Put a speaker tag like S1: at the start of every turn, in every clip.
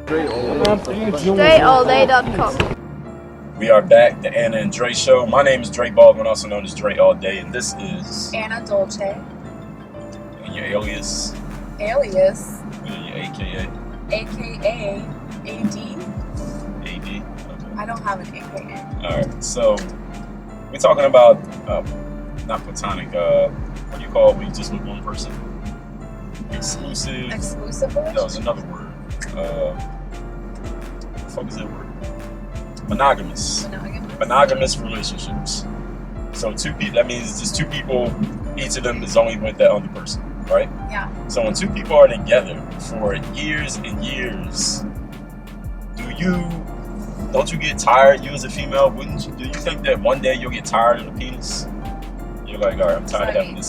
S1: DreAllDay.com.
S2: We are back, the Anna and Dre Show. My name is Dre Baldwin, also known as Dre All Day, and this is
S1: Anna Dolce.
S2: And your alias.
S1: Alias.
S2: Your AKA.
S1: AKA AD.
S2: AD. Okay.
S1: I don't have an AKA.
S2: All right, so we're talking about not platonic. What do you call it when you just with one person? Exclusive.
S1: Exclusive.
S2: That was another word. What the fuck is that word? Monogamous. Monogamous relationships. So two people. That means just two people. Each of them is only with that other person, right?
S1: Yeah.
S2: So when two people are together for years and years, don't you get tired? You as a female, wouldn't you? Do you think that one day you'll get tired of the penis? You're like, all right, I'm tired of having the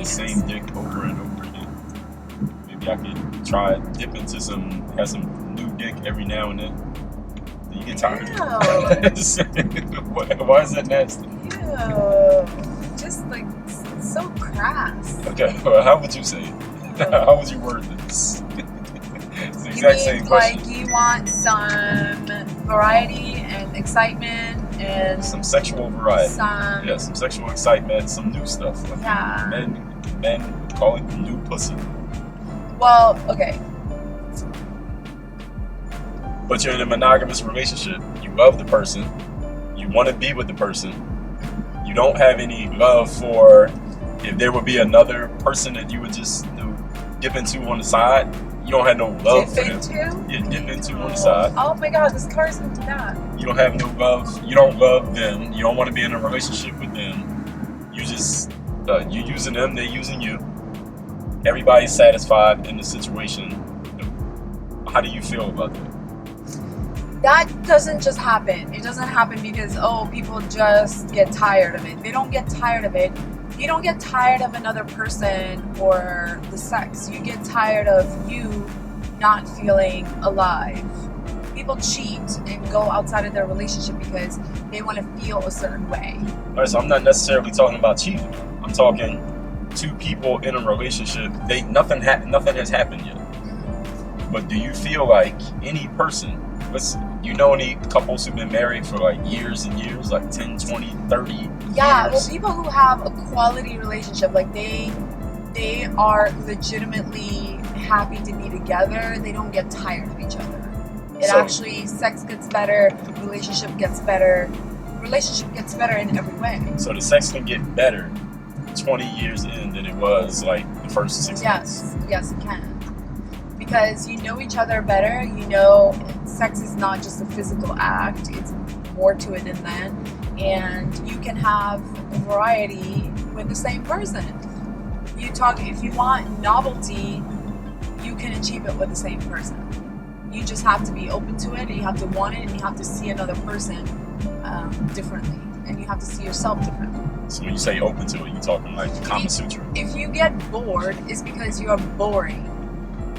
S2: same dick over and over again. Maybe I could try dip into have some new dick every now and then. Do you get tired? Why is that nasty?
S1: Ew. Just like so crass.
S2: Okay, well, how would you say it? How would you word this? It's the exact same question.
S1: Like you want some variety and excitement and
S2: some sexual variety.
S1: Some
S2: sexual excitement, some new stuff. Like men would call it new pussy.
S1: Well, okay.
S2: But you're in a monogamous relationship. You love the person. You want to be with the person. You don't have any love for if there would be another person that you would just dip into on the side. You don't have no love for them. Yeah, dip into on the side.
S1: Oh my God, this car is going to do that.
S2: You don't have no love. You don't love them. You don't want to be in a relationship with them. You just you using them. They're using you. Everybody's satisfied in the situation. How do you feel about that?
S1: That doesn't just happen. It doesn't happen because, people just get tired of it. They don't get tired of it. You don't get tired of another person or the sex. You get tired of you not feeling alive. People cheat and go outside of their relationship because they want to feel a certain way.
S2: All right, so I'm not necessarily talking about cheating. I'm talking two people in a relationship. Nothing has happened yet. But do you feel like any person, you know any couples who've been married for like years and years, like 10, 20, 30
S1: Yeah,
S2: years?
S1: well, people who have a quality relationship, like they are legitimately happy to be together. They don't get tired of each other. Sex gets better, relationship gets better in every way.
S2: So the sex can get better 20 years in than it was like the first 6 months?
S1: Yes, it can. Because you know each other better, sex is not just a physical act, it's more to it than that. And you can have a variety with the same person. If you want novelty, you can achieve it with the same person. You just have to be open to it, and you have to want it, and you have to see another person differently. And you have to see yourself differently.
S2: So when you say open to it, you're talking like the Kama Sutra?
S1: If you get bored, it's because you're boring.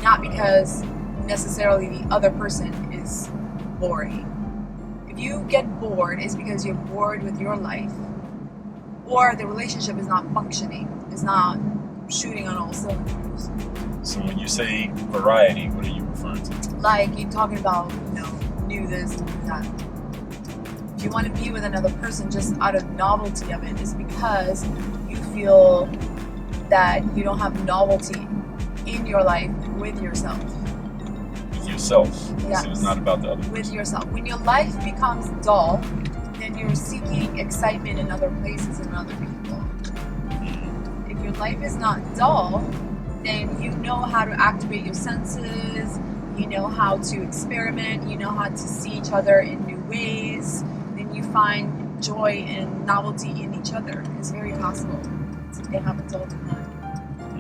S1: Not because necessarily the other person is boring. If you get bored, it's because you're bored with your life, or the relationship is not functioning, it's not shooting on all cylinders.
S2: So when you say variety, what are you referring to?
S1: Like you're talking about, new this, new that. If you want to be with another person just out of novelty of it, it's because you feel that you don't have novelty in your life with yourself.
S2: With yourself?
S1: Yes.
S2: So it's not about the other person.
S1: With yourself. When your life becomes dull, then you're seeking excitement in other places and other people.
S2: Mm-hmm.
S1: If your life is not dull, then you know how to activate your senses, you know how to experiment, you know how to see each other in new ways, then you find joy and novelty in each other. It's very possible. It happens all the time.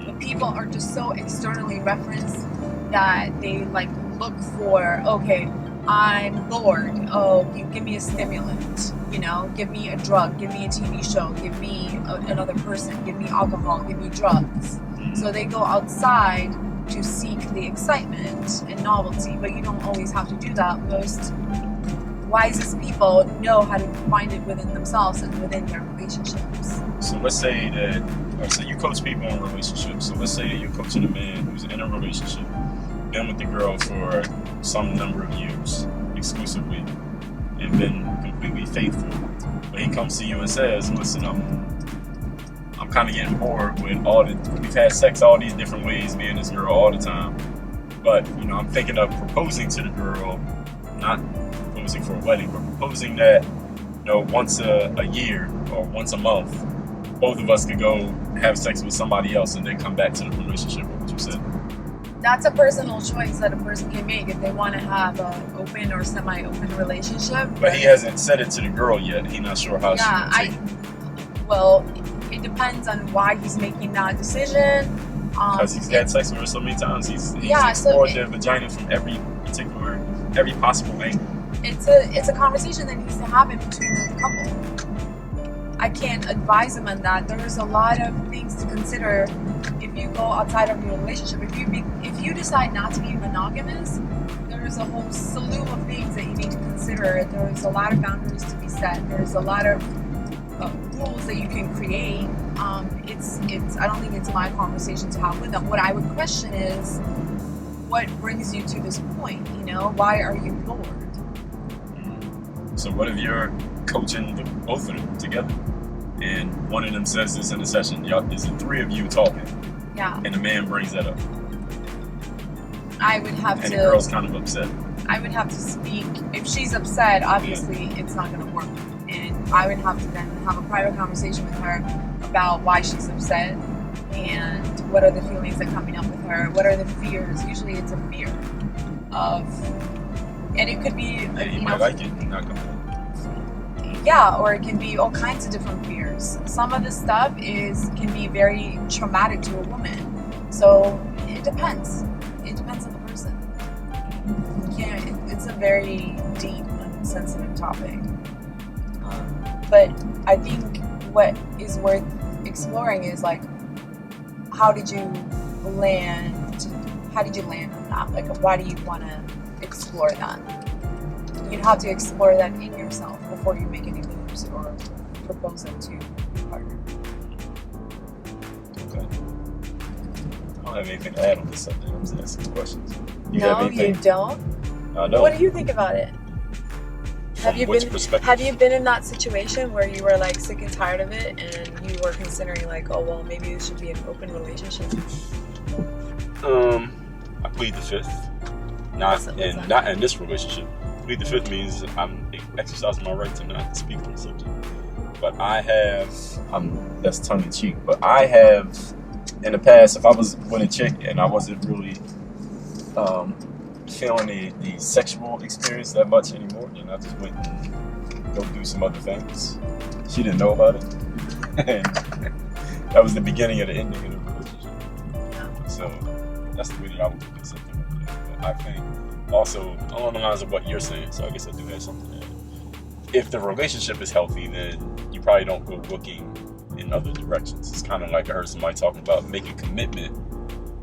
S1: But people are just so externally referenced that they look for, okay, I'm bored. Oh, you give me a stimulant, give me a drug, give me a TV show, give me another person, give me alcohol, give me drugs. So they go outside to seek the excitement and novelty, but you don't always have to do that. Most wisest people know how to find it within themselves and within their relationships.
S2: So let's say that, so you coach people in relationships. So let's say that you're coaching a man who's in a relationship been with the girl for some number of years exclusively and been completely faithful, but he comes to you and says, listen, I'm kind of getting bored with we've had sex all these different ways, me and this girl all the time, but I'm thinking of proposing to the girl, not proposing for a wedding, but proposing that once a year or once a month, both of us could go have sex with somebody else and then come back to the relationship. What you said.
S1: That's a personal choice that a person can make if they want to have an open or semi-open relationship.
S2: But he hasn't said it to the girl yet. He's not sure how she's going to take it.
S1: Well, it depends on why he's making that decision.
S2: Because he's had sex with her so many times. He's explored their vagina from every possible angle.
S1: It's a conversation that needs to happen between the couple. I can't advise him on that. There's a lot of things to consider if you go outside of your relationship. If you decide not to be monogamous, there's a whole slew of things that you need to consider. There's a lot of boundaries to be set. There's a lot of rules that you can create. I don't think it's my conversation to have with them. What I would question is, what brings you to this point? Why are you bored?
S2: So what if you're coaching both of them together, and one of them says this in a session? Is the three of you talking?
S1: Yeah.
S2: And the man brings that up.
S1: I would have
S2: and the girl's kind of upset.
S1: I would have to speak. If she's upset, obviously it's not going to work. And I would have to then have a private conversation with her about why she's upset and what are the feelings that are coming up with her. What are the fears? Usually it's a fear of, and it could be.
S2: You might like it, you're not gonna.
S1: Yeah, or it can be all kinds of different fears. Some of the stuff can be very traumatic to a woman. So it depends. It depends on the person. It's a very deep and sensitive topic. But I think what is worth exploring is how did you land on that? Why do you want to explore that? You'd have to explore that in yourself before you make any moves or propose it to your partner.
S2: Okay. I don't have anything to add on this subject. I'm just asking questions.
S1: You don't?
S2: No.
S1: What do you think about it? Have you been in that situation where you were sick and tired of it and you were considering maybe this should be an open relationship?
S2: I plead the fifth. Not in this relationship. Plead the fifth means I'm exercising my right to not speak on the subject. But that's tongue in cheek, but I have in the past, if I was with a chick and I wasn't really feeling the sexual experience that much anymore, I just went and go do some other things. She didn't know about it. And that was the beginning of the ending of the relationship.
S1: Yeah.
S2: So that's the way that I would do something like that. But I think also along the lines of what you're saying, so I guess I do have something to add. If the relationship is healthy, then you probably don't go looking in other directions. It's kind of like I heard somebody talking about making commitment.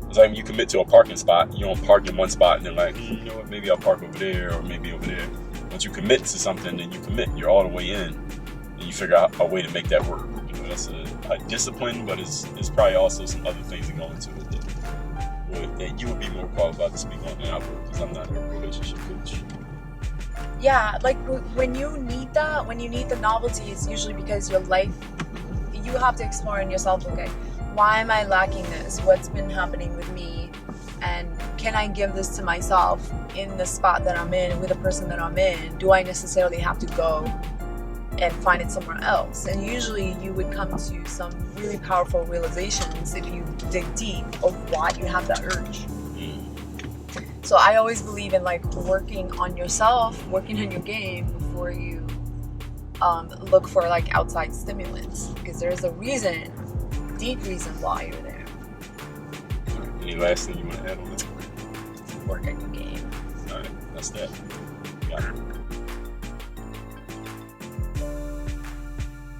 S2: It's like when you commit to a parking spot, you don't park in one spot and then you know what, maybe I'll park over there or maybe over there. Once you commit to something, then you commit. You're all the way in, and you figure out a way to make that work. That's a discipline, but it's probably also some other things that go into it that you would be more qualified to speak on than I would, because I'm not a relationship coach.
S1: Yeah, when you need the novelty, it's usually because you have to explore in yourself, okay, why am I lacking this? What's been happening with me? And can I give this to myself in the spot that I'm in, with the person that I'm in? Do I necessarily have to go and find it somewhere else? And usually you would come to some really powerful realizations if you dig deep of why you have that urge. So I always believe in working on yourself, working on your game before you look for outside stimulants, because there's a reason, deep reason why you're there.
S2: Any last thing you want to add on this?
S1: Work on your game.
S2: All right, that's that. Got it.